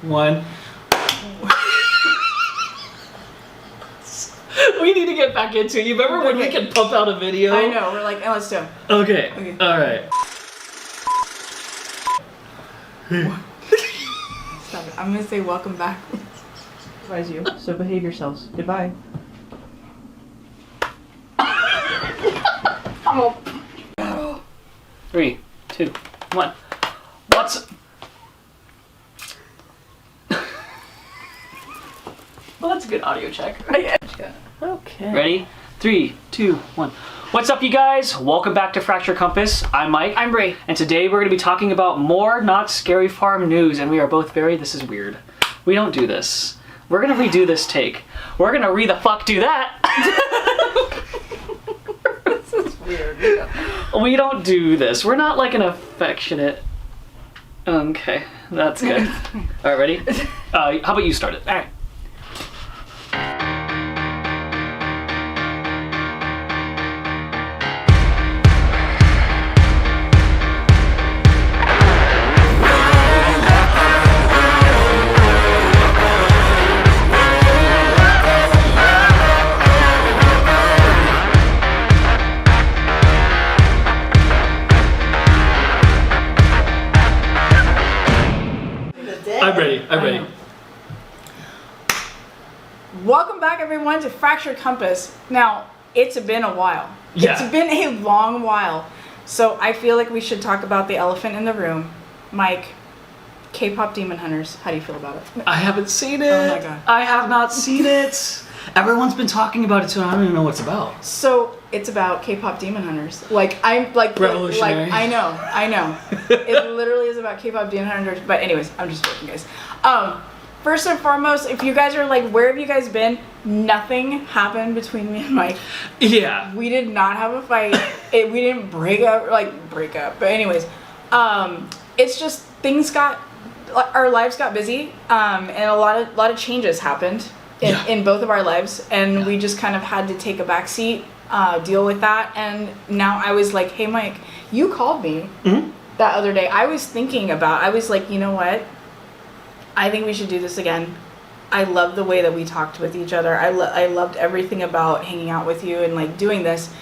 1. We need to get back into it. You remember when we could pump out a video? I know. We're like, let's do it. Okay. All right. Stop it. I'm gonna say welcome back. Advise you. So behave yourselves. Goodbye. 3, 2, 1. What's... Well, that's a good audio check. Okay. Ready? 3, 2, 1. What's up, you guys? Welcome back to Fracture Compass. I'm Mike. I'm Brie. And today we're going to be talking about more Not Scary Farm news. And we are both this is weird. We don't do this. We're going to redo this take. We're going to do that. This is weird. We don't do this. We're not like an affectionate... Okay, that's good. All right, ready? How about you start it? All right. I'm ready. Welcome back, everyone, to Fracture Compass. Now, it's been a while. Yeah. It's been a long while. So I feel like we should talk about the elephant in the room. Mike, K-pop Demon Hunters. How do you feel about it? I haven't seen it. Oh my god. I have not seen it. Everyone's been talking about it too, and I don't even know what it's about. So it's about K-pop Demon Hunters. I'm like revolutionary. I know. It literally is about K-pop Demon Hunters. But anyways, I'm just joking, guys. First and foremost, if you guys are like, where have you guys been? Nothing happened between me and Mike. Yeah. We did not have a fight. We didn't break up. But anyways, it's just our lives got busy, and a lot of changes happened in both of our lives, and we just kind of had to take a back seat, deal with that. And now I was like, hey Mike, you called me that other day. I was like, you know what? I think we should do this again. I love the way that we talked with each other. I loved everything about hanging out with you and like doing this.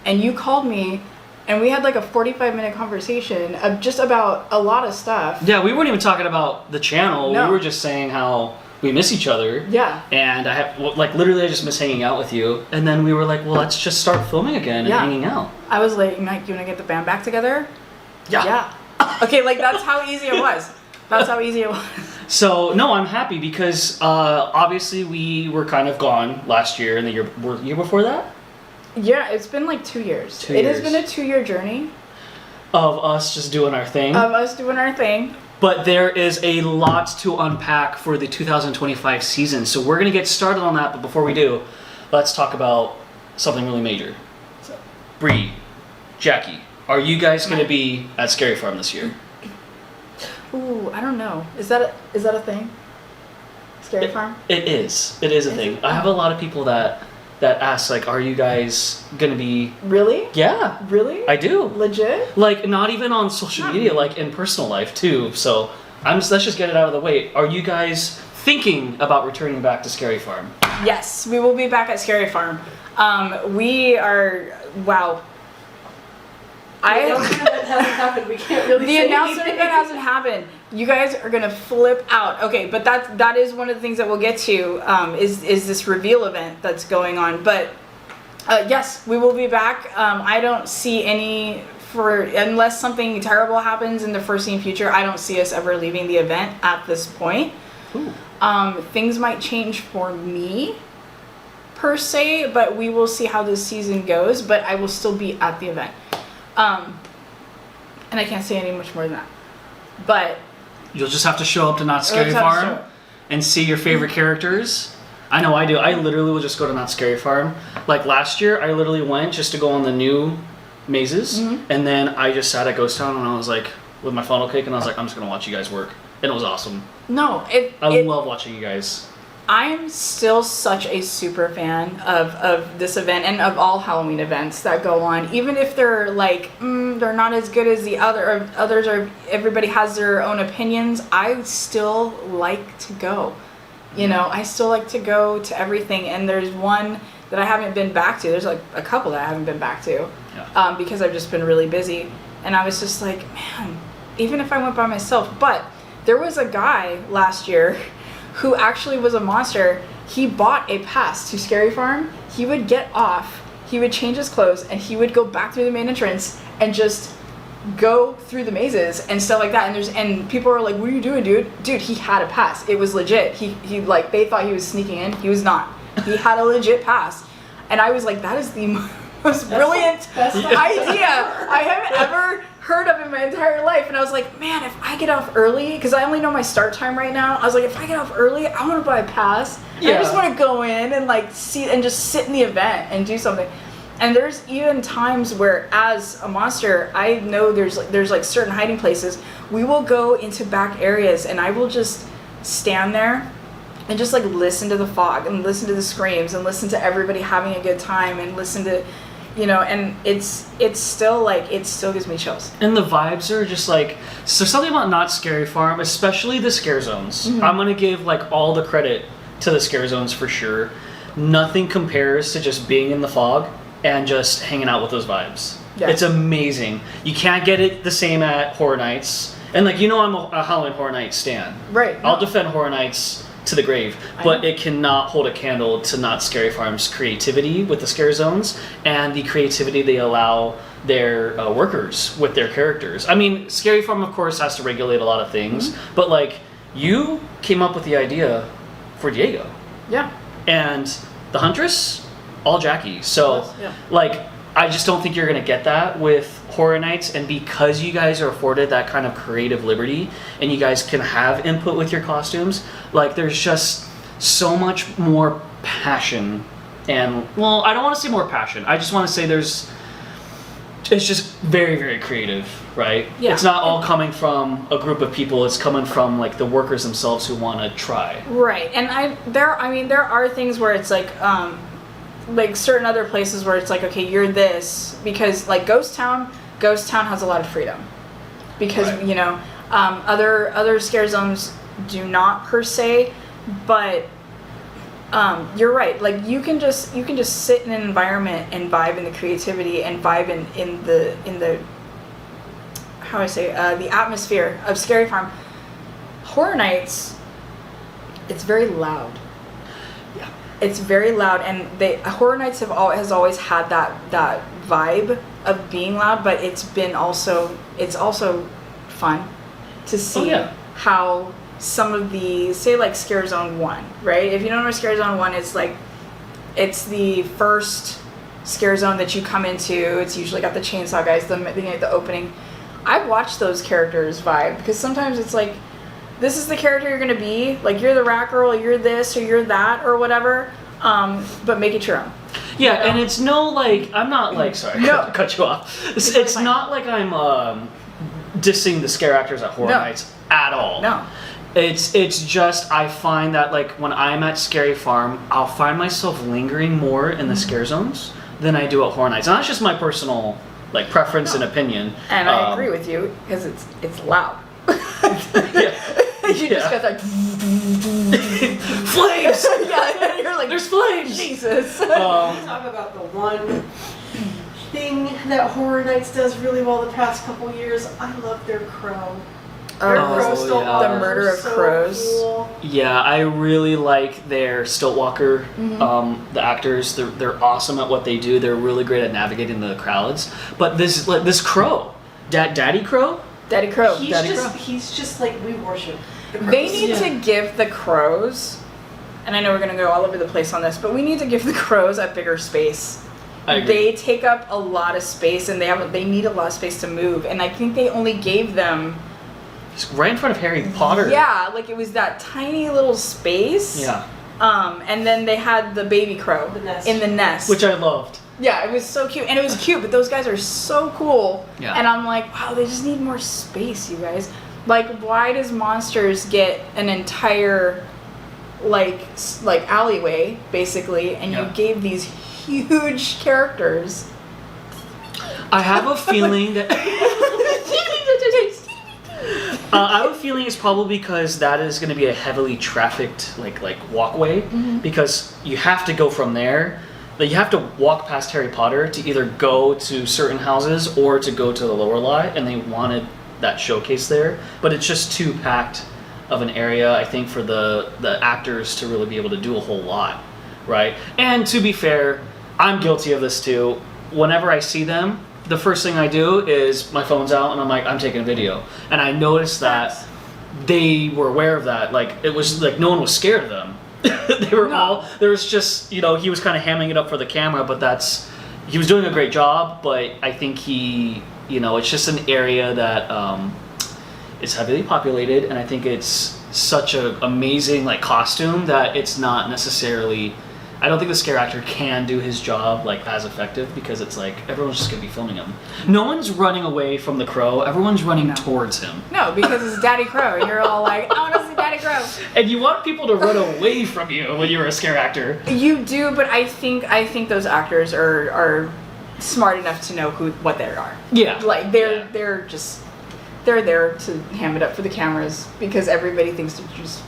And you called me, and we had like a 45-minute conversation just about a lot of stuff. Yeah, we weren't even talking about the channel. No. We were just saying how we miss each other. Yeah. And I just miss hanging out with you. And then we were like, well, let's just start filming again and hanging out. I was like, Mike, you want to get the band back together? Yeah. Okay, like that's how easy it was. So, no, I'm happy because obviously we were kind of gone last year and the year before that? Yeah, it's been like 2 years. It has been a 2-year journey. Of us just doing our thing. But there is a lot to unpack for the 2025 season. So we're going to get started on that. But before we do, let's talk about something really major. Bree, Jackie, are you guys going to be at Scary Farm this year? Ooh, I don't know. Is that a thing? Scary Farm? It is. It is a thing. I have a lot of people that ask, like, are you guys going to be... Really? Yeah. Really? I do. Legit? Like, not even on social media, like in personal life too. So let's just get it out of the way. Are you guys thinking about returning back to Scary Farm? Yes, we will be back at Scary Farm. We are... Wow. The announcement that hasn't happened. We can't really say anything. The announcement that hasn't happened. You guys are gonna flip out. Okay, but that is one of the things that we'll get to. Is this reveal event that's going on? But yes, we will be back. I don't see unless something terrible happens in the foreseen future. I don't see us ever leaving the event at this point. Ooh. Things might change for me per se, but we will see how this season goes. But I will still be at the event. And I can't say any much more than that. But you'll just have to show up to Not Scary Farm and see your favorite characters. I know I do. I literally will just go to Not Scary Farm. Like last year, I literally went just to go on the new mazes, and then I just sat at Ghost Town and I was like, with my funnel cake, and I was like, I'm just gonna watch you guys work, and it was awesome. No, I love watching you guys. I'm still such a super fan of this event and of all Halloween events that go on, even if they're like they're not as good as the others are. Everybody has their own opinions. I still like to go. You know, I still like to go to everything. And there's one that I haven't been back to. There's like a couple that I haven't been back to, because I've just been really busy. And I was just like, man, even if I went by myself. But there was a guy last year who actually was a monster. He bought a pass to Scary Farm. He would get off, he would change his clothes, and he would go back through the main entrance and just go through the mazes and stuff like that. And people were like, what are you doing, dude? Dude, he had a pass. It was legit. He like, they thought he was sneaking in. He was not. He had a legit pass. And I was like, that is the most brilliant idea I have ever heard of in my entire life. And I was like, man, if I get off early, because I only know my start time right now, I was like, if I get off early, I want to buy a pass. I just want to go in and like see and just sit in the event and do something. And there's even times where, as a monster, I know there's like certain hiding places. We will go into back areas, and I will just stand there and just like listen to the fog and listen to the screams and listen to everybody having a good time and listen to, you know, and it's still like, it still gives me chills. And the vibes are just like, so something about Not Scary Farm, especially the scare zones. I'm gonna give like all the credit to the scare zones for sure. Nothing compares to just being in the fog and just hanging out with those vibes. Yeah. It's amazing. You can't get it the same at Horror Nights. And like, you know, I'm a Halloween Horror Nights stan. Right. I'll defend Horror Nights to the grave, but it cannot hold a candle to Not Scary Farm's creativity with the scare zones and the creativity they allow their workers with their characters. I mean, Scary Farm, of course, has to regulate a lot of things, but like, you came up with the idea for Diego. Yeah. And the Huntress, all Jackie. So, like, I just don't think you're going to get that with Horror Nights. And because you guys are afforded that kind of creative liberty and you guys can have input with your costumes, like, there's just so much more passion. And, well, I don't want to say more passion. I just want to say it's just very, very creative, right? Yeah. It's not all coming from a group of people. It's coming from like the workers themselves who want to try. Right. And there are things where it's like certain other places where it's like, okay, you're this, because like Ghost Town has a lot of freedom, because you know, other scare zones do not per se, but you're right. Like you can just sit in an environment and vibe in the creativity and vibe in the how do I say the atmosphere of Scary Farm. Horror Nights, it's very loud. Yeah, it's very loud, and Horror Nights has always had that vibe of being loud, but it's also fun to see how some of the, say like Scare Zone 1, right? If you don't know Scare Zone 1, it's the first scare zone that you come into. It's usually got the chainsaw guys, the opening. I've watched those characters vibe, because sometimes it's like, this is the character you're gonna be, like you're the rat girl, you're this or you're that or whatever, but make it your own. Yeah, you know? And it's no like, I'm not like, sorry, cut you off. It's not like I'm dissing the scare actors at Horror Nights at all. No. It's just, I find that like when I'm at Scary Farm, I'll find myself lingering more in the scare zones than I do at Horror Nights. And that's just my personal like preference and opinion. And I agree with you, because it's loud. You just got that flames. Yeah, you're like, there's flames. Jesus. Talk about the one thing that Horror Nights does really well the past couple years. I love their crow. The murder of crows. Cool. Yeah, I really like their Stiltwalker, the actors. They're awesome at what they do. They're really great at navigating the crowds. But this crow, Daddy Crow? Daddy Crow. He's just like, we worship the crows. They need to give the crows, and I know we're going to go all over the place on this, but we need to give the crows a bigger space. I agree. They take up a lot of space, and they need a lot of space to move, and I think they only gave them... right in front of Harry Potter. Yeah, like it was that tiny little space. Yeah. And then they had the baby crow in the nest. Which I loved. Yeah, it was so cute. And it was cute, but those guys are so cool. Yeah. And I'm like, wow, they just need more space, you guys. Like, why does Monsters get an entire like alleyway basically, and Yeah. you gave these huge characters. I have a feeling that. I have a feeling it's probably because that is going to be a heavily trafficked like walkway, because you have to go from there. Like, you have to walk past Harry Potter to either go to certain houses or to go to the lower lot, and they wanted that showcase there. But it's just too packed of an area, I think, for the actors to really be able to do a whole lot, right? And to be fair, I'm guilty of this too. Whenever I see them, the first thing I do is my phone's out and I'm like, I'm taking a video. And I noticed that they were aware of that. Like, it was like no one was scared of them. They were all, there was just, you know, he was kind of hamming it up for the camera, but he was doing a great job. But I think he, you know, it's just an area that is heavily populated, and I think it's such an amazing like costume that it's not necessarily, I don't think the scare actor can do his job like as effective, because it's like everyone's just gonna be filming him. No one's running away from the crow. Everyone's running towards him. No, because it's Daddy Crow, and you're all like, I want to see Daddy Crow. And you want people to run away from you when you're a scare actor. You do, but I think those actors are smart enough to know what they are. Yeah. Like they're there to ham it up for the cameras because everybody thinks they're just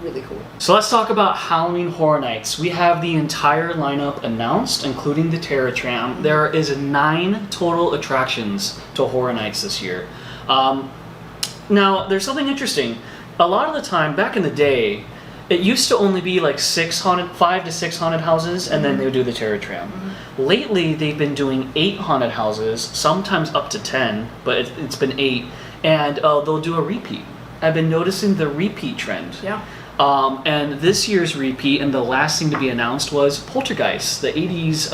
really cool. So let's talk about Halloween Horror Nights. We have the entire lineup announced, including the Terror Tram. There is 9 total attractions to Horror Nights this year. Now, there's something interesting. A lot of the time, back in the day, it used to only be like 5 to 6 haunted houses, and then they would do the Terror Tram. Lately, they've been doing 8 haunted houses, sometimes up to 10, but it's been 8, and they'll do a repeat. I've been noticing the repeat trend. Yeah. And this year's repeat, and the last thing to be announced, was Poltergeist, the 80s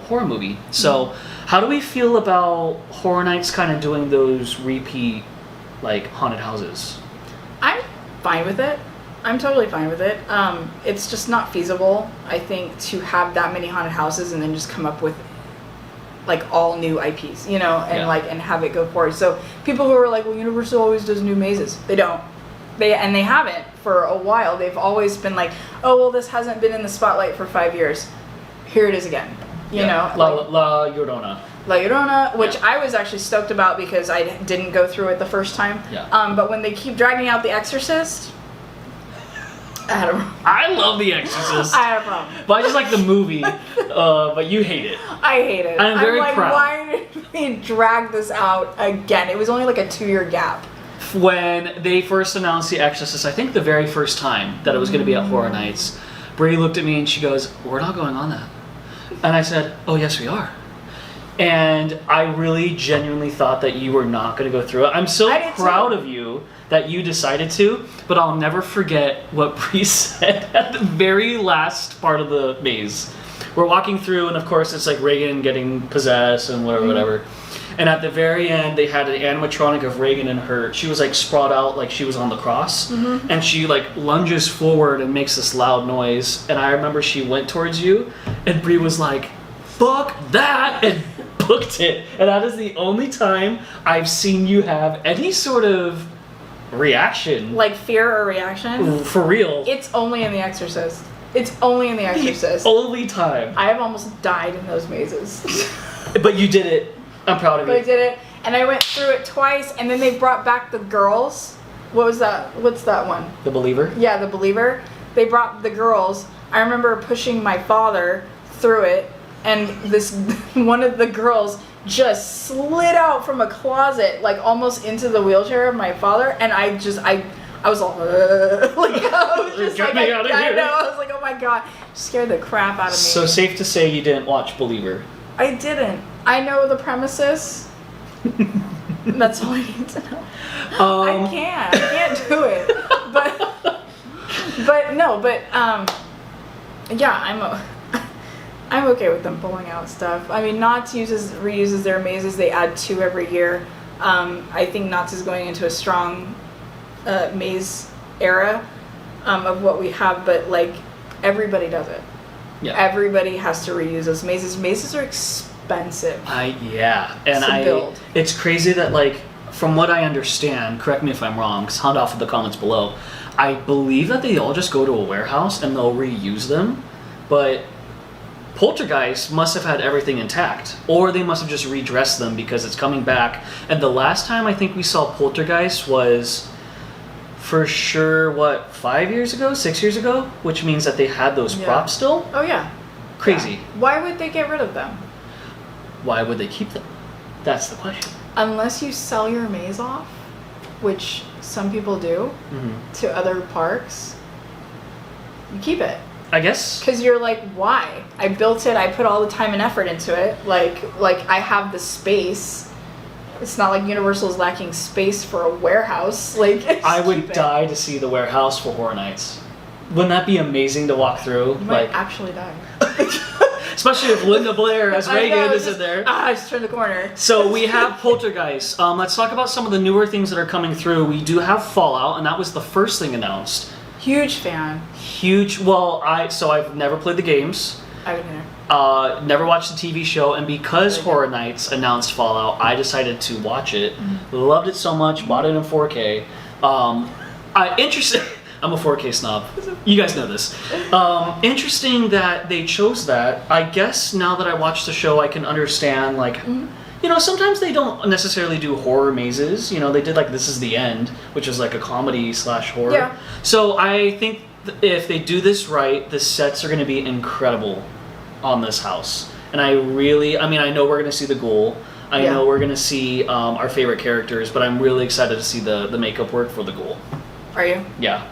horror movie. So, how do we feel about Horror Nights kind of doing those repeat, like, haunted houses? I'm fine with it. I'm totally fine with it. It's just not feasible, I think, to have that many haunted houses and then just come up with like all new IPs, you know, and and have it go forward. So people who are like, well, Universal always does new mazes. They don't. They haven't for a while. They've always been like, oh, well, this hasn't been in the spotlight for 5 years. Here it is again. You know, La Llorona. La Llorona, which I was actually stoked about because I didn't go through it the first time. Yeah. But when they keep dragging out The Exorcist, I had a problem. I love The Exorcist. I had a problem. But I just like the movie, but you hate it. I hate it. I'm very like, proud. why did they drag this out again? It was only like a 2-year gap. When they first announced The Exorcist, I think the very first time that it was going to be at Horror Nights, Brady looked at me and she goes, we're not going on that. And I said, oh, yes, we are. And I really genuinely thought that you were not going to go through it. I'm so proud of you that you decided to, but I'll never forget what Bree said at the very last part of the maze. We're walking through, and of course it's like Reagan getting possessed and whatever. And at the very end, they had an animatronic of Reagan and her. She was like sprawled out like she was on the cross. And she like lunges forward and makes this loud noise. And I remember she went towards you, and Bree was like, fuck that, and booked it. And that is the only time I've seen you have any sort of reaction. Like fear or reaction? For real. It's only in The Exorcist. It's only in The Exorcist. The only time. I have almost died in those mazes. But you did it. I'm proud of you. But I did it, and I went through it twice, and then they brought back the girls. What was that? What's that one? The Believer? Yeah, The Believer. They brought the girls. I remember pushing my father through it, and this one of the girls just slid out from a closet, like almost into the wheelchair of my father, and I was all like, I was just Get like, me out of I here. know, I was like, oh my god, scared the crap out of me. So safe to say you didn't watch Believer. I didn't. I know the premises. That's all I need to know. I can't do it. Yeah, I'm okay with them pulling out stuff. I mean, Knott's reuses their mazes. They add 2 every year. I think Knott's is going into a strong maze era of what we have, but like everybody does it. Yeah. Everybody has to reuse those mazes. Mazes are expensive. And build. It's crazy that, like, from what I understand, correct me if I'm wrong, sound off in the comments below, I believe that they all just go to a warehouse and they'll reuse them, but Poltergeist must have had everything intact, or they must have just redressed them because it's coming back. And the last time I think we saw Poltergeist was for sure, 5 years ago, 6 years ago, which means that they had those props still. Oh yeah. Crazy. Yeah. Why would they get rid of them? Why would they keep them? That's the question. Unless you sell your maze off, which some people do, to other parks, you keep it. I guess. Because you're like, why? I built it. I put all the time and effort into it. Like I have the space. It's not like Universal's lacking space for a warehouse. Like I would die to see the warehouse for Horror Nights. Wouldn't that be amazing to walk through? You might actually die. Especially if Linda Blair as Reagan is in there. I just turned the corner. So we have Poltergeist. Let's talk about some of the newer things that are coming through. We do have Fallout, and that was the first thing announced. Huge fan. Huge. Well, I've never played the games. I would neither. Never watched the TV show, and because Horror Nights announced Fallout, I decided to watch it. Loved it so much, bought it in 4K. Interesting. I'm a 4K snob. You guys know this. Interesting that they chose that. I guess now that I watch the show, I can understand, like, you know, sometimes they don't necessarily do horror mazes. You know, they did, like, This Is the End, which is, like, a comedy/horror. Yeah. So I think if they do this right, the sets are going to be incredible on this house. And I know we're going to see the ghoul. I know we're going to see our favorite characters, but I'm really excited to see the makeup work for the ghoul. Are you? Yeah.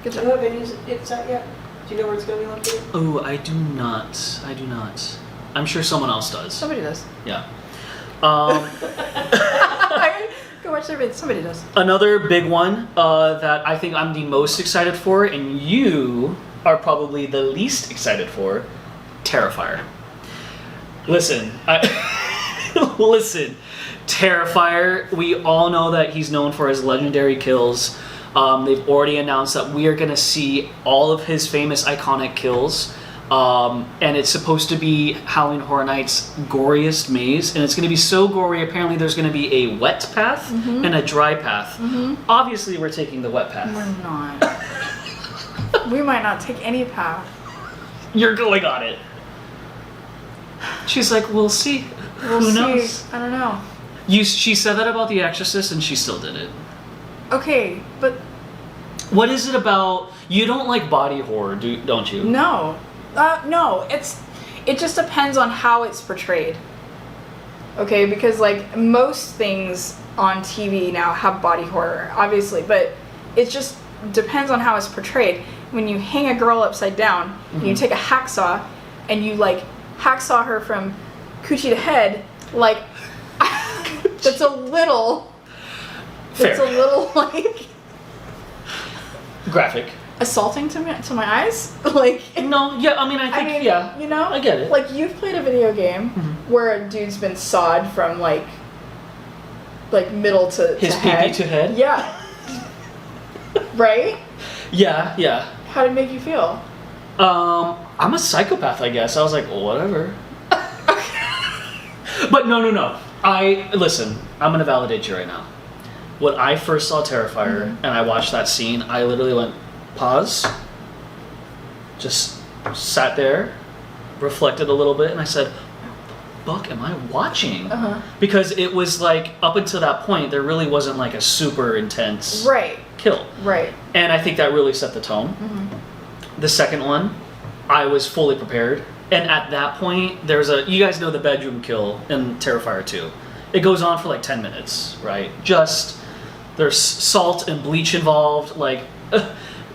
Do you know what venues it's at yet? Do you know where it's going to be located? Oh, I do not. I'm sure someone else does. Somebody does. Yeah. Go watch their videos. Somebody does. Another big one that I think I'm the most excited for, and you are probably the least excited for, Terrifier. Listen, listen, Terrifier, we all know that he's known for his legendary kills. They've already announced that we are going to see all of his famous iconic kills. And it's supposed to be Halloween Horror Nights' goriest maze. And it's going to be so gory, apparently there's going to be a wet path and a dry path. Obviously, we're taking the wet path. We're not. We might not take any path. You're going on it. She's like, we'll see. Who knows? I don't know. She said that about The Exorcist, and she still did it. Okay, but... What is it about... You don't like body horror, don't you? No. No, it just depends on how it's portrayed. Okay, because like most things on TV now have body horror, obviously, but it just depends on how it's portrayed. When you hang a girl upside down, and you take a hacksaw, and you like hacksaw her from coochie to head, like that's a little... Fair. It's a little like graphic. Assaulting to my eyes. Like no, yeah. I mean, yeah. You know, I get it. Like you've played a video game where a dude's been sawed from like middle to his head. pee to head. Yeah. Right. Yeah, yeah. How did it make you feel? I'm a psychopath, I guess. I was like, well, whatever. But no. Listen. I'm gonna validate you right now. When I first saw Terrifier and I watched that scene, I literally went, pause, just sat there, reflected a little bit, and I said, what the fuck am I watching? Because it was like, up until that point, there really wasn't like a super intense kill. Right. And I think that really set the tone. The second one, I was fully prepared. And at that point, you guys know the bedroom kill in Terrifier 2. It goes on for like 10 minutes, right? There's salt and bleach involved, like,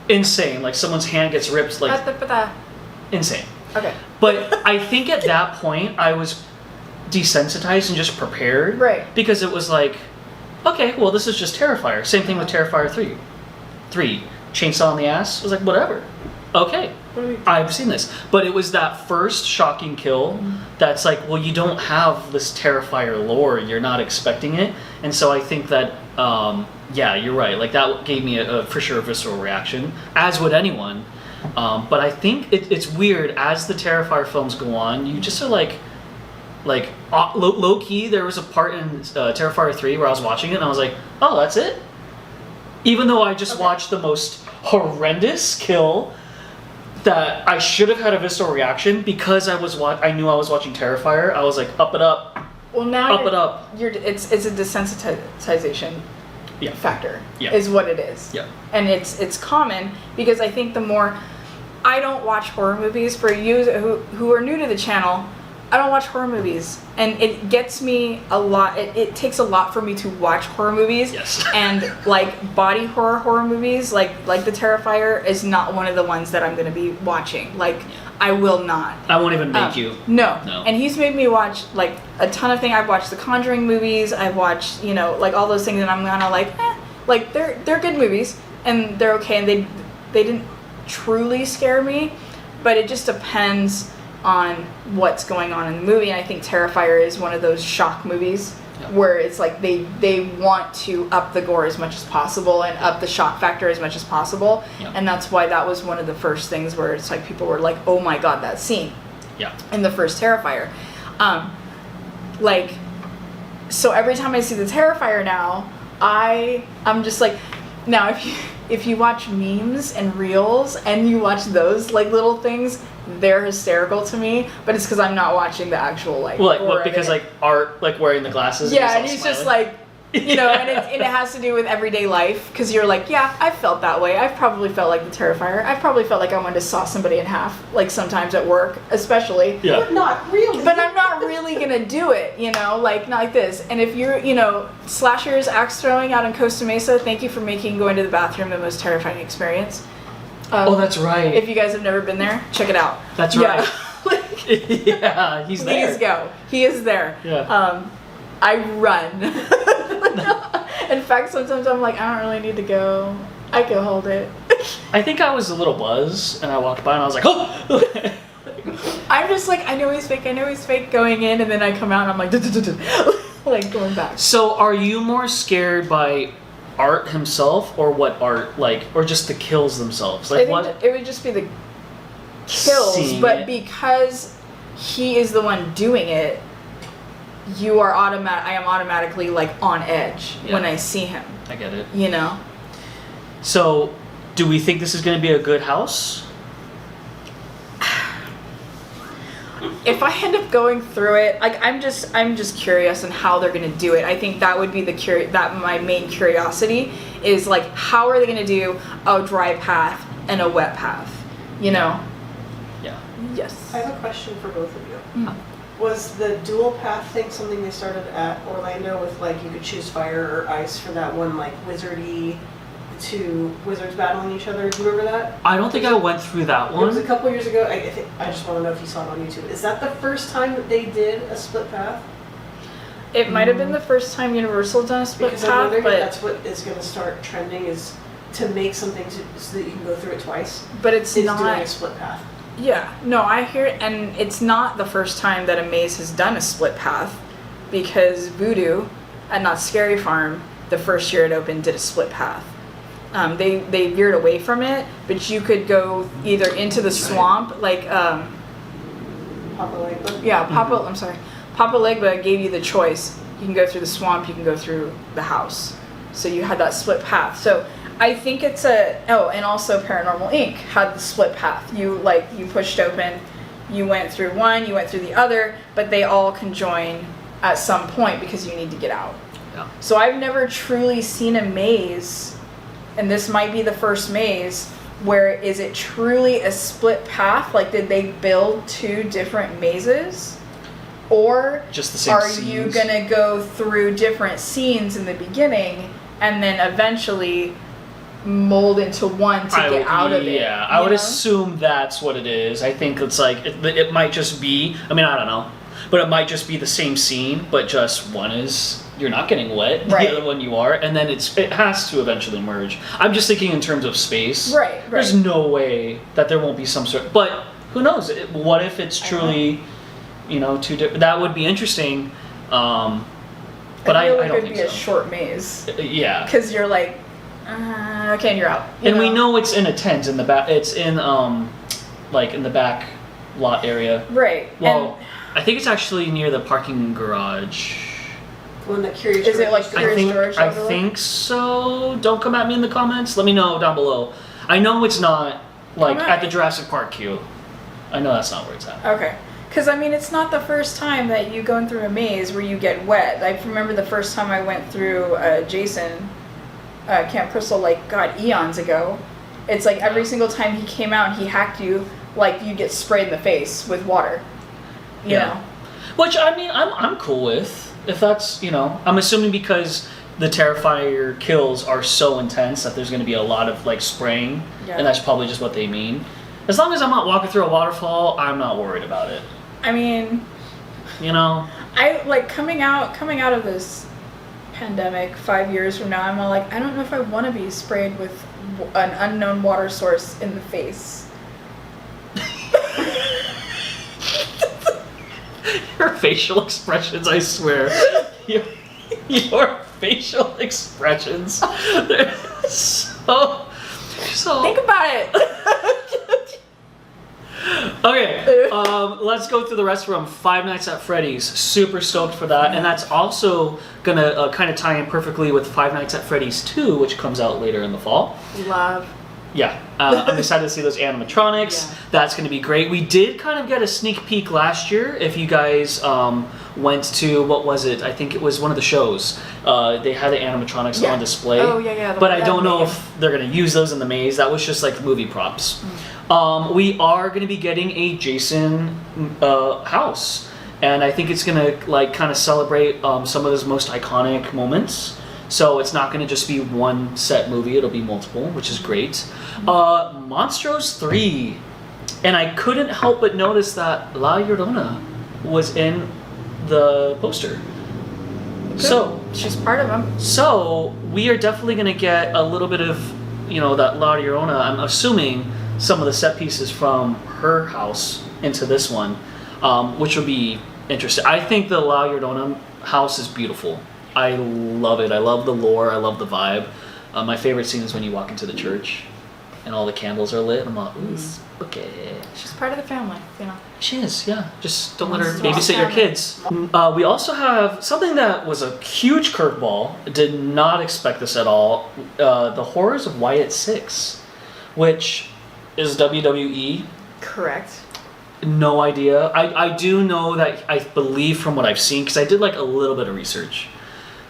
insane. Like someone's hand gets ripped, like, insane. Okay. But I think at that point, I was desensitized and just prepared. Right. Because it was like, okay, well, this is just Terrifier. Same thing with Terrifier 3. 3, chainsaw in the ass. I was like, whatever. Okay. I've seen this. But it was that first shocking kill that's like, well, you don't have this Terrifier lore. You're not expecting it. And so I think that, yeah, you're right. Like, that gave me a for sure visceral reaction, as would anyone. But I think it's weird. As the Terrifier films go on, you just are like low-key, there was a part in Terrifier 3 where I was watching it, and I was like, oh, that's it? Even though I just watched the most horrendous kill that I should have had a visceral reaction because I knew I was watching Terrifier. I was like, up it up. Well, now Up it up. It's a desensitization Yeah. factor. Yeah. Is what it is. Yeah. And it's common because I think the more I don't watch horror movies for you who are new to the channel. I don't watch horror movies, and it gets me a lot. It takes a lot for me to watch horror movies. Yes. And like body horror movies, like the Terrifier is not one of the ones that I'm going to be watching. Like I will not. I won't even make you. No. No. And he's made me watch like a ton of things. I've watched the Conjuring movies. I've watched like all those things, and I'm kind of like they're good movies and they're okay, and they didn't truly scare me, but it just depends on what's going on in the movie. And I think Terrifier is one of those shock movies where it's like they want to up the gore as much as possible and up the shock factor as much as possible. And that's why that was one of the first things where it's like people were like, oh my god, that scene in the first Terrifier. So every time I see the Terrifier now, I'm just like, now if you watch memes and reels and you watch those like little things, they're hysterical to me, but it's because I'm not watching the actual like. Well, because like Art like wearing the glasses. Yeah, and he's just like, and it has to do with everyday life because you're like, yeah, I've felt that way. I've probably felt like the Terrifier. I've probably felt like I wanted to saw somebody in half, like sometimes at work, especially. Yeah. But not really. But I'm not really gonna do it, like not like this. And if you're, slashers, axe throwing out in Costa Mesa, thank you for making going to the bathroom the most terrifying experience. Oh, that's right. If you guys have never been there, check it out. That's right. Yeah, he's there. Please go. He is there. Yeah. I run. In fact, sometimes I'm like, I don't really need to go. I can hold it. I think I was a little buzzed, and I walked by, and I was like, oh! I'm just like, I know he's fake going in, and then I come out, and I'm like, like going back. So, are you more scared by Art himself, or what Art, or just the kills themselves? Like, I think it would just be the kills, but because he is the one doing it, I am automatically like on edge when I see him. I get it. So, do we think this is going to be a good house? If I end up going through it, like I'm just curious on how they're going to do it. I think that would be my main curiosity is like how are they going to do a dry path and a wet path, Yeah. Yes. I have a question for both of you. Mm. Was the dual path thing something they started at Orlando with like you could choose fire or ice for that one like wizardy, two wizards battling each other? Do you remember that? I don't think I went through that one. It was a couple years ago. I just want to know if you saw it on YouTube. Is that the first time that they did a split path? It might have been the first time Universal done a split Because I'm path, wondering but if that's what is going to start trending is to make something so that you can go through it twice. but it's Is not. doing a split path. Yeah, no, I hear it, and it's not the first time that a maze has done a split path, because Voodoo at Not Scary Farm, the first year it opened, did a split path. They veered away from it, but you could go either into the swamp, like Papa Legba? yeah, Papa. I'm sorry, Papa Legba gave you the choice. You can go through the swamp, you can go through the house. So you had that split path. So I think it's and also Paranormal Inc. had the split path. You pushed open, you went through one, you went through the other, but they all conjoin at some point because you need to get out. Yeah. So I've never truly seen a maze, and this might be the first maze, where is it truly a split path? Like did they build two different mazes? Or just the same are scenes? you gonna go through different scenes in the beginning and then eventually mold into one to get out of it? Yeah, I would assume that's what it is. I think it's like it might just be. I mean, I don't know, but it might just be the same scene, but just one is you're not getting wet, Right. the other one you are, and then it has to eventually merge. I'm just thinking in terms of space. Right. There's no way that there won't be some sort. But who knows? What if it's truly, two different? That would be interesting. But I feel like don't it'd think be so. a short maze Yeah. because you're like, okay, and you're out. And we know it's in a tent in the back. It's in in the back lot area. Right. Well, I think it's actually near the parking garage. One that Curious Is it George like used to- Curious George I overlook? think so. Don't come at me in the comments. Let me know down below. I know it's not like Come on. at the Jurassic Park queue. I know that's not where it's at. Okay. Because, I mean, it's not the first time that you going through a maze where you get wet. I remember the first time I went through Jason Camp Crystal, like, God, eons ago. It's like every single time he came out and he hacked you, like, you get sprayed in the face with water. You know? Which, I mean, I'm cool with. If that's, you know, I'm assuming because the Terrifier kills are so intense that there's going to be a lot of, like, spraying. Yeah. And that's probably just what they mean. As long as I'm not walking through a waterfall, I'm not worried about it. I mean, you know, I like coming out of this pandemic 5 years from now. I'm all like, I don't know if I want to be sprayed with an unknown water source in the face. Your facial expressions, I swear, your facial expressions, they're so. Think about it. Okay, let's go through the rest of them. Five Nights at Freddy's, super stoked for that, and that's also gonna kind of tie in perfectly with Five Nights at Freddy's 2, which comes out later in the fall. Love. Yeah, I'm excited to see those animatronics. Yeah. That's going to be great. We did kind of get a sneak peek last year. If you guys went to, what was it? I think it was one of the shows. They had the animatronics on display. Oh, yeah. But I don't know if they're going to use those in the maze. That was just like movie props. We are going to be getting a Jason house. And I think it's going to like kind of celebrate some of his most iconic moments. So it's not going to just be one set movie, it'll be multiple, which is great. Monstros 3. And I couldn't help but notice that La Llorona was in the poster. Good. So She's part of them. So we are definitely going to get a little bit of, you know, that La Llorona. I'm assuming some of the set pieces from her house into this one, which will be interesting. I think the La Llorona house is beautiful. I love it. I love the lore. I love the vibe. My favorite scene is when you walk into the church and all the candles are lit. I'm like, ooh, okay. She's part of the family, you know. She is, yeah. Just don't let her Small babysit your family. kids. We also have something that was a huge curveball. Did not expect this at all. The Horrors of Wyatt 6, which is WWE. Correct. No idea. I do know that, I believe from what I've seen, because I did like a little bit of research,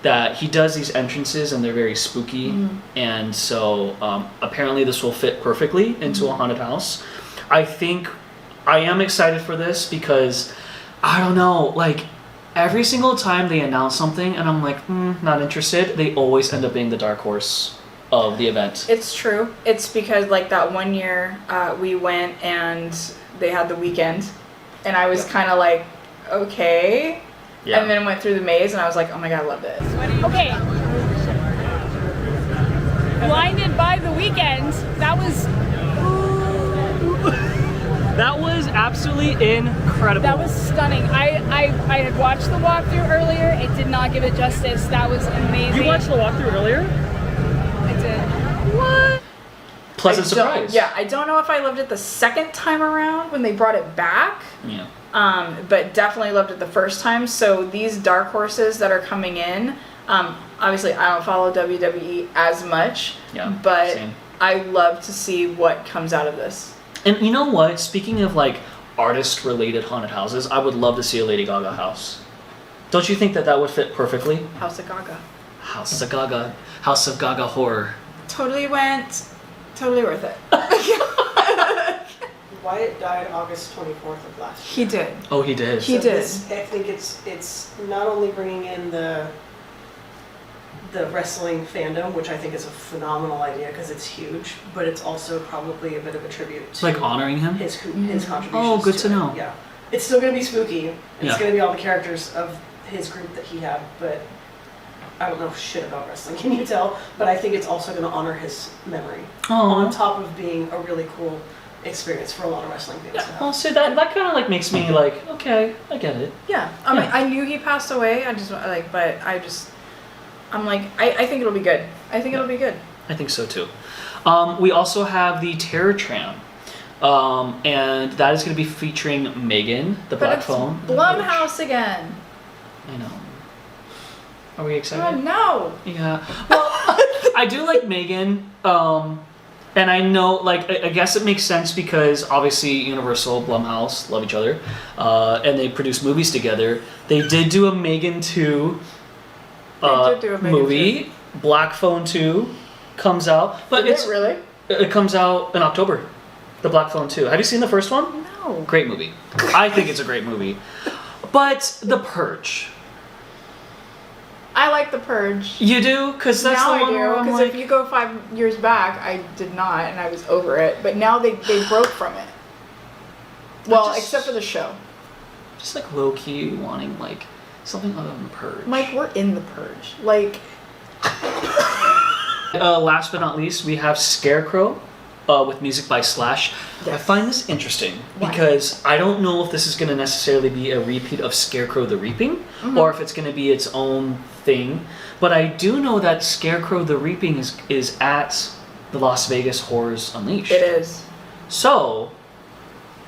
that he does these entrances and they're very spooky, and so apparently this will fit perfectly into a haunted house. I think I am excited for this because I don't know, like every single time they announce something and I'm like, not interested, they always end up being the dark horse of the event. It's true. It's because like that one year we went and they had the weekend and I was kind of like, okay. Yeah. And then went through the maze and I was like, oh my god, I love this. Okay. Blinded by the Weekend. That was absolutely incredible. That was stunning. I had watched the walkthrough earlier. It did not give it justice. That was amazing. You watched the walkthrough earlier? I did. What? Pleasant surprise. Yeah, I don't know if I loved it the second time around when they brought it back. Yeah. But definitely loved it the first time. So these dark horses that are coming in, obviously I don't follow WWE as much, but same. I love to see what comes out of this. And you know what? Speaking of like artist-related haunted houses, I would love to see a Lady Gaga house. Don't you think that that would fit perfectly? House of Gaga. House of Gaga. House of Gaga horror. Totally worth it. Wyatt died August 24th of last year. He did. Oh, he did. He did. I think it's not only bringing in the wrestling fandom, which I think is a phenomenal idea because it's huge, but it's also probably a bit of a tribute to Like honoring him? his contributions. Oh, good to it. know. Yeah, it's still going to be spooky. It's Yeah. going to be all the characters of his group that he had, but I don't know shit about wrestling. Can you tell? But I think it's also going to honor his memory on top of being a really cool experience for a lot of wrestling fans. Yeah. to have. Well, see, that kind of like makes me like, okay, I get it. Yeah. I mean, I knew he passed away. I think it'll be good. I think it'll be good. I think so too. We also have the Terror Tram. And that is going to be featuring Megan, the But Black it's Phone. Blumhouse again. I know. Are we Oh excited? no. Yeah. Well, I do like Megan. And I know, like, I guess it makes sense because obviously Universal, Blumhouse love each other, and they produce movies together. They did do a Megan 2 movie. Black Phone 2 comes out, but Did it really? It comes out in October. The Black Phone 2. Have you seen the first one? No. Great movie. I think it's a great movie. But The Purge. I like The Purge. You do? Because that's now the one where I do. I'm Because like... if you go 5 years back, I did not, and I was over it. But now they broke from it. Well, just- except for the show. Just like low-key wanting like something other than The Purge. Mike, we're in The Purge. Like... Last but not least, we have Scarecrow with music by Slash. I find this interesting because I don't know if this is going to necessarily be a repeat of Scarecrow the Reaping or if it's going to be its own thing. But I do know that Scarecrow the Reaping is at the Las Vegas Horrors Unleashed. It is. So,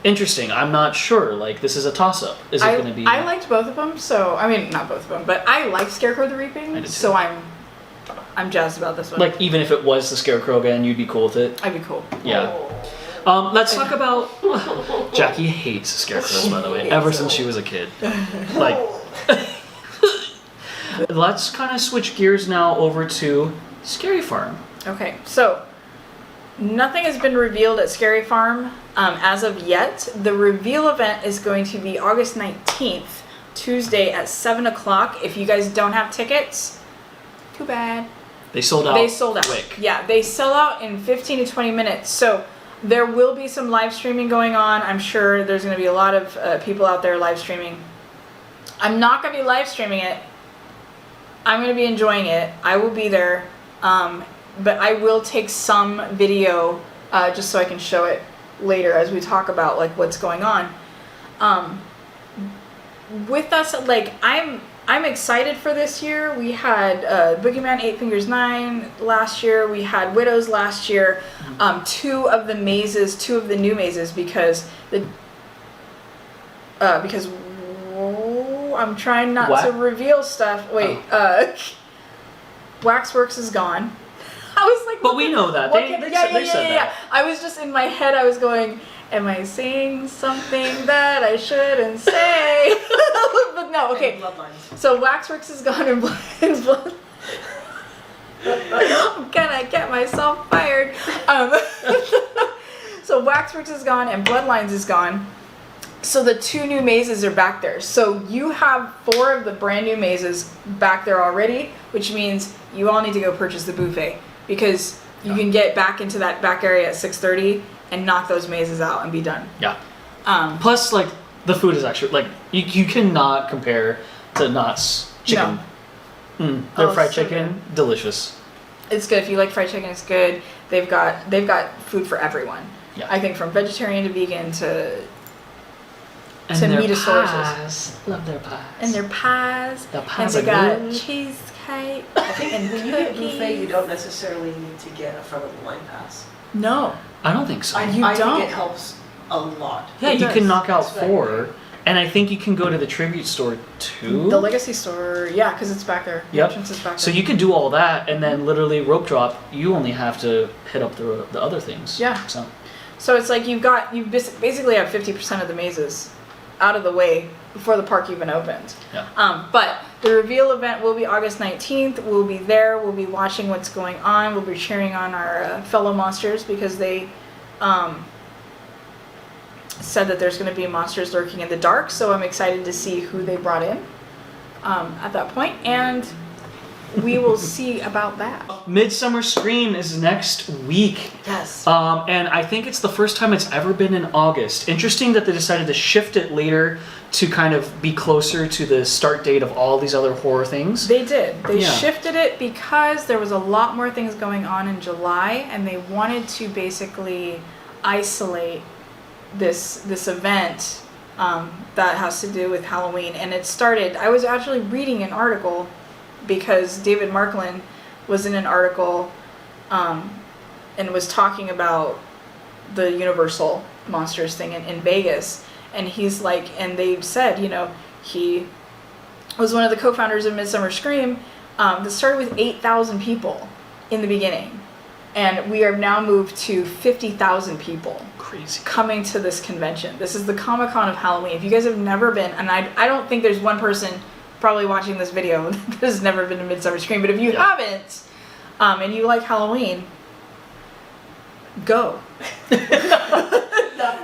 interesting. I'm not sure. Like, this is a toss-up. Is it going to be... I liked both of them, so... I mean, not both of them, but I liked Scarecrow the I Reaping, did too. so I'm jazzed about this one. Like, even if it was the Scarecrow again, you'd be cool with it? I'd be cool. Yeah. Let's talk about... Jackie hates scarecrows, by the way, ever since she was a kid. Like... Let's kind of switch gears now over to Scary Farm. Okay, so nothing has been revealed at Scary Farm as of yet. The reveal event is going to be August 19th, Tuesday at 7 o'clock. If you guys don't have tickets, too bad. They sold out. They sold out. Quick. Yeah, they sell out in 15 to 20 minutes. So there will be some live streaming going on. I'm sure there's going to be a lot of people out there live streaming. I'm not going to be live streaming it. I'm going to be enjoying it. I will be there. But I will take some video just so I can show it later as we talk about like what's going on. With us, like I'm excited for this year. We had Boogeyman 8 Fingers 9 last year. We had Widows last year. Two of the new mazes because I'm trying not to reveal stuff. Wait, Waxworks is gone. I was like, But we know that. They said that. I was just in my head. I was going, am I saying something that I shouldn't say? But no, okay. Bloodlines. So Waxworks is gone and Blood. I'm gonna get myself fired. So Waxworks is gone and Bloodlines is gone. So the two new mazes are back there. So you have 4 of the brand new mazes back there already, which means you all need to go purchase the buffet because you can get back into that back area at 6:30 and knock those mazes out and be done. Yeah. Plus, like, the food is actually, like, you cannot compare to Knott's chicken. No. Their Oh, fried so chicken, delicious. It's good. If you like fried chicken, it's good. They've got food for everyone. Yeah. I think from vegetarian to vegan to And their Metasauruses. pies. Love their pies. and their pies. The pies and they are got good. cheesecake. I think And when you get cookies. buffet, you don't necessarily need to get a front of the line pass. No. I don't think so. I You don't. think it helps a lot. yeah, it you does. can knock out That's what I 4. And I think you can go to the tribute store too. The Legacy store, yeah, because it's back there. The Yep. entrance is back there. So you can do all that, and then literally rope drop. You only have to hit up the other things. Yeah. So it's like you basically have 50% of the mazes out of the way before the park even opened. Yeah. But the reveal event will be August 19th. We'll be there. We'll be watching what's going on. We'll be cheering on our fellow monsters because they said that there's going to be monsters lurking in the dark. So I'm excited to see who they brought in at that point, and we will see about that. Midsummer Scream is next week. Yes. And I think it's the first time it's ever been in August. Interesting that they decided to shift it later to kind of be closer to the start date of all these other horror things. They did. They Yeah. shifted it because there was a lot more things going on in July, and they wanted to basically isolate this event that has to do with Halloween. And it started, I was actually reading an article because David Marklin was in an article and was talking about the Universal Monsters thing in Vegas. And he's like, and they said, you know, he was one of the co-founders of Midsummer Scream that started with 8,000 people in the beginning. And we are now moved to 50,000 people Crazy. coming to this convention. This is the Comic-Con of Halloween. If you guys have never been, and I don't think there's one person probably watching this video that has never been to Midsummer Scream, but if you haven't, and you like Halloween, go. The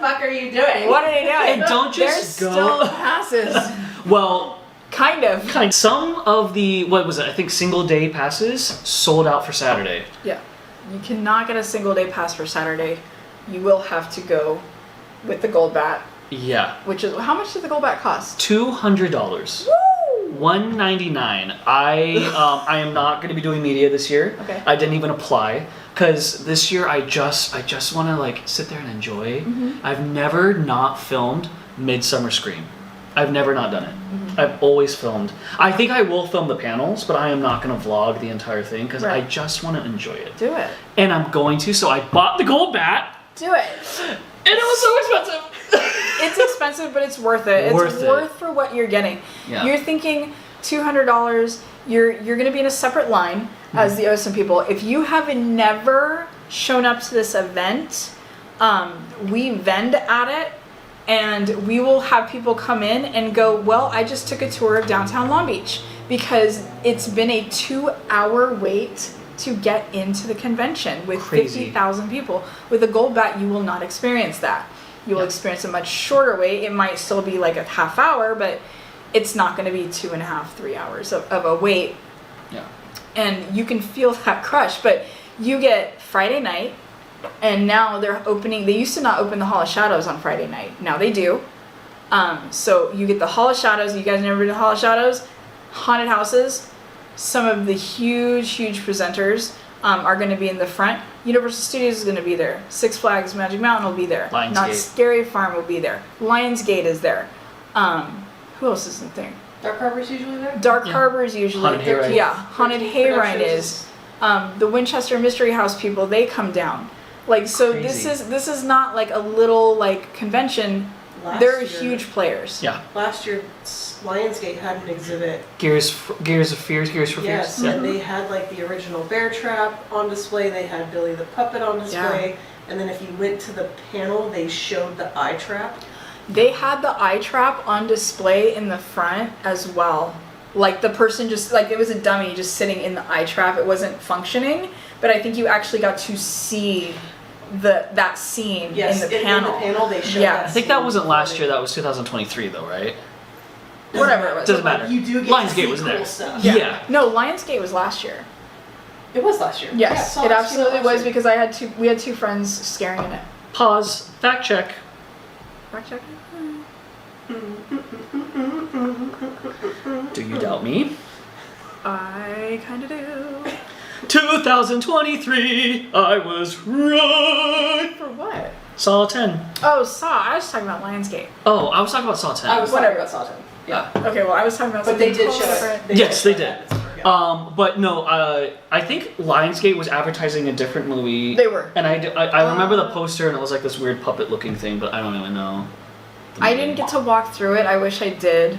fuck are you doing? What are they doing? And don't just There's go. still passes. Well, Kind of. some of the, what was it, I think single day passes sold out for Saturday. Yeah. You cannot get a single day pass for Saturday. You will have to go with the gold bat, Yeah. which is, how much did the gold bat cost? $200. Woo! $199. I am not going to be doing media this year. Okay. I didn't even apply because this year I just want to like sit there and enjoy. I've never not filmed Midsummer Scream. I've never not done it. I've always filmed. I think I will film the panels, but I am not going to vlog the entire thing because I Right. just want to enjoy it. Do it. And I'm going to, so I bought the gold bat Do it. and it was so expensive. It's expensive, but it's worth it. Worth It's it. worth for what you're getting. Yeah. You're thinking $200. You're going to be in a separate line as the Awesome people. If you have never shown up to this event, we vend at it, and we will have people come in and go, well, I just took a tour of downtown Long Beach, because it's been a 2-hour wait to get into the convention with Crazy. 50,000 people. With a gold bat, you will not experience that. You will experience a much shorter wait. It might still be like a half hour, but it's not going to be 2.5, 3 hours of a wait. Yeah. And you can feel that crush. But you get Friday night, and now they're opening. They used to not open the Hall of Shadows on Friday night. Now they do. So you get the Hall of Shadows. You guys never been to Hall of Shadows? Haunted houses. Some of the huge presenters are going to be in the front. Universal Studios is going to be there. Six Flags Magic Mountain will be there. Lionsgate. Not Scary Farm will be there. Lionsgate is there. Who else isn't there? Dark Harbor's usually there? Dark Harbor is usually Haunted Hayride. Yeah, Haunted Hayride is. The Winchester Mystery House people, they come down. Like, so Crazy. this is not like a little like convention. They're huge players. Yeah. Last year, Lionsgate had an exhibit. Gears of Fears, Gears for Yes, Fears. and they had like the original Bear Trap on display. They had Billy the Puppet on display. And then if you went to the panel, they showed the eye trap. They had the eye trap on display in the front as well. Like the person just, like it was a dummy just sitting in the eye trap. It wasn't functioning, but I think you actually got to see that scene Yes, in the panel. In the panel, they showed Yeah. that I think that scene wasn't last before year, that was 2023 though, right? Whatever it was. Doesn't matter. You do get Lionsgate to see was cool there. stuff. Yeah. No, Lionsgate was last year. It was last year. Yes, Yeah, I it saw absolutely last was year. because we had two friends staring in it. Pause. Fact check. Fact check. Do you doubt me? I kind of do. 2023, I was right. For what? Saw 10. Oh, Saw. I was talking about Lionsgate. Oh, I was talking about Saw 10. I was Whatever. talking about Saw 10. Yeah. Okay, well, I was talking about But they something did show totally it. different. Yes, they show did. that. Yeah. But no, I think Lionsgate was advertising a different movie. They were. And I remember the poster, and it was like this weird puppet looking thing, but I don't even know. the I movie. didn't get to walk through it. I wish I did.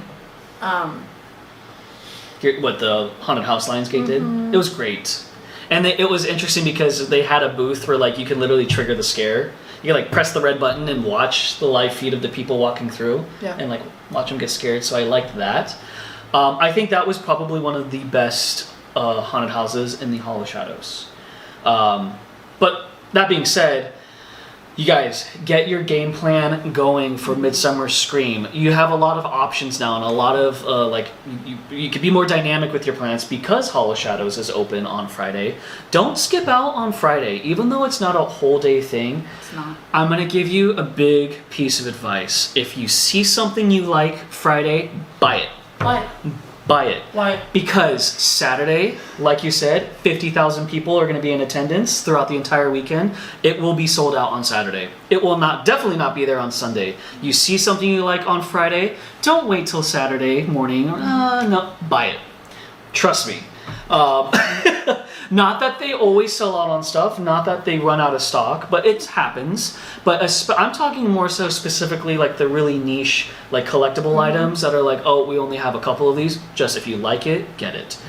What the Haunted House Lionsgate did. It was great, and it was interesting because they had a booth where like you could literally trigger the scare. You could like press the red button and watch the live feed of the people walking through, Yeah. and like watch them get scared. So I liked that. I think that was probably one of the best haunted houses in the Hall of Shadows. But that being said, you guys, get your game plan going for Midsummer Scream. You have a lot of options now, and a lot of you could be more dynamic with your plans because Hall of Shadows is open on Friday. Don't skip out on Friday, even though it's not a whole day thing. It's not. I'm gonna give you a big piece of advice. If you see something you like Friday, buy it. Why? Buy it. Why? Because Saturday, like you said, 50,000 people are going to be in attendance throughout the entire weekend. It will be sold out on Saturday. It will definitely not be there on Sunday. You see something you like on Friday, don't wait till Saturday morning. No, buy it. Trust me. Not that they always sell out on stuff, not that they run out of stock, but it happens. But I'm talking more so specifically like the really niche, like collectible items that are like, oh, we only have a couple of these. Just if you like it, get it.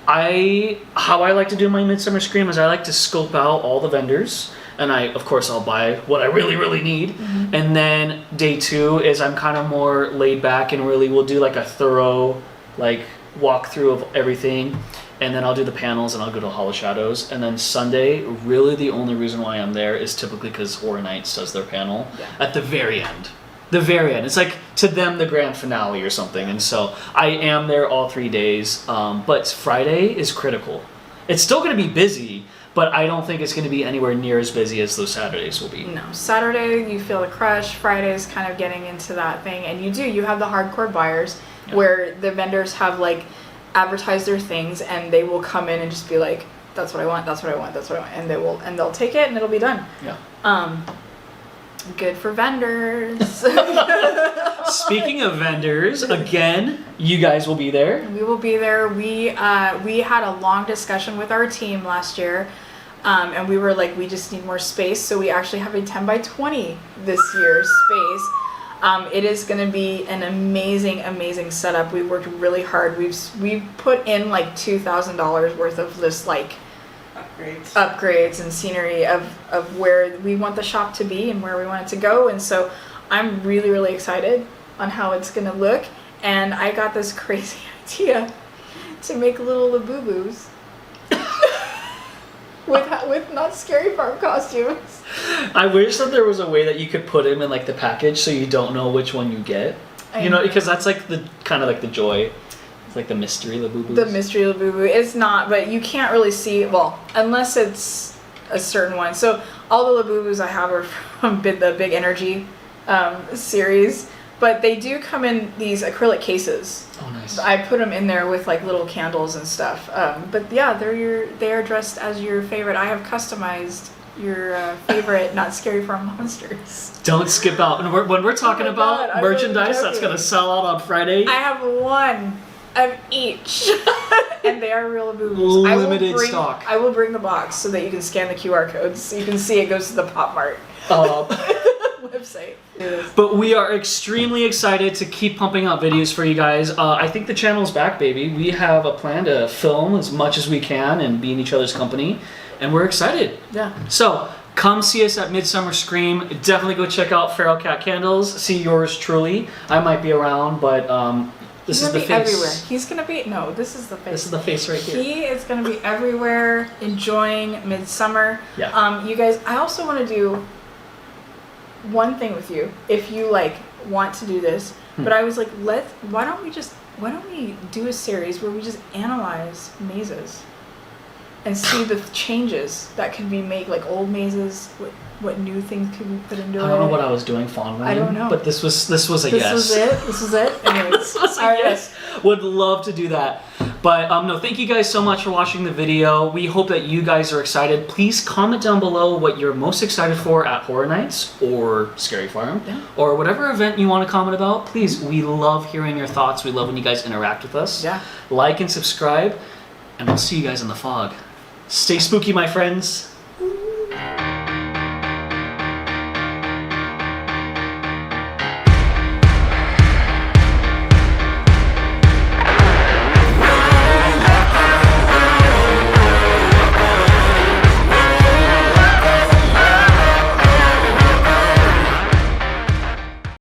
How I like to do my Midsummer Scream is I like to scope out all the vendors, and of course I'll buy what I really need. And then day 2 is I'm kind of more laid back and really we'll do like a thorough like walkthrough of everything, and then I'll do the panels and I'll go to Hollow Shadows. And then Sunday, really the only reason why I'm there is typically because Horror Nights does their panel at the very end. The very end. It's like to them the grand finale or something, and so I am there all 3 days. But Friday is critical. It's still going to be busy, but I don't think it's going to be anywhere near as busy as those Saturdays will be. No, Saturday you feel the crush. Friday's kind of getting into that thing, and you have the hardcore buyers where the vendors have like advertised their things, and they will come in and just be like, "That's what I want. That's what I want. That's what I want," and they'll take it, and it'll be done. Yeah. Good for vendors. Speaking of vendors, again, you guys will be there. We will be there. We had a long discussion with our team last year, and we were like, we just need more space. So we actually have a 10 by 20 this year's space. It is going to be an amazing setup. We worked really hard. We've put in like $2,000 worth of this like upgrades and scenery of where we want the shop to be and where we want it to go. And so I'm really excited on how it's going to look. And I got this crazy idea to make little Labubu's with Not Scary Farm costumes. I wish that there was a way that you could put them in like the package so you don't know which one you get. You know, because that's like the kind of like the joy. It's like the mystery Labubu. The mystery Labubu. It's not, but you can't really see, well, unless it's a certain one. So all the Labubus I have are from the Big Energy series, but they do come in these acrylic cases. Oh, nice. I put them in there with like little candles and stuff. But yeah, they are dressed as your favorite. I have customized your favorite Not Scary Farm monsters. Don't skip out. And when we're talking about merchandise that's going to sell out on Friday. I have one of each, and they are real Labubu's. Limited stock. I will bring the box so that you can scan the QR codes so you can see it goes to the Pop Mart website. But we are extremely excited to keep pumping out videos for you guys. I think the channel's back, baby. We have a plan to film as much as we can and be in each other's company, and we're excited. Yeah. So come see us at Midsummer Scream. Definitely go check out Feral Cat Candles. See yours truly. I might be around, but this is the face. Everywhere. He's gonna be this is the face. This is the face right here. He is gonna be everywhere, enjoying Midsummer. Yeah. You guys, I also want to do one thing with you, if you like want to do this. But I was like, why don't we do a series where we just analyze mazes and see the changes that can be made, like old mazes, what new things can we put into it. I don't know what I was doing fondling. I don't know. But this was a yes. This was it. Anyways, This was a yes. Would love to do that. But no, thank you guys so much for watching the video. We hope that you guys are excited. Please comment down below what you're most excited for at Horror Nights or Scary Farm or whatever event you want to comment about. Please, we love hearing your thoughts. We love when you guys interact with us. Yeah. Like and subscribe, and we'll see you guys in the fog. Stay spooky, my friends.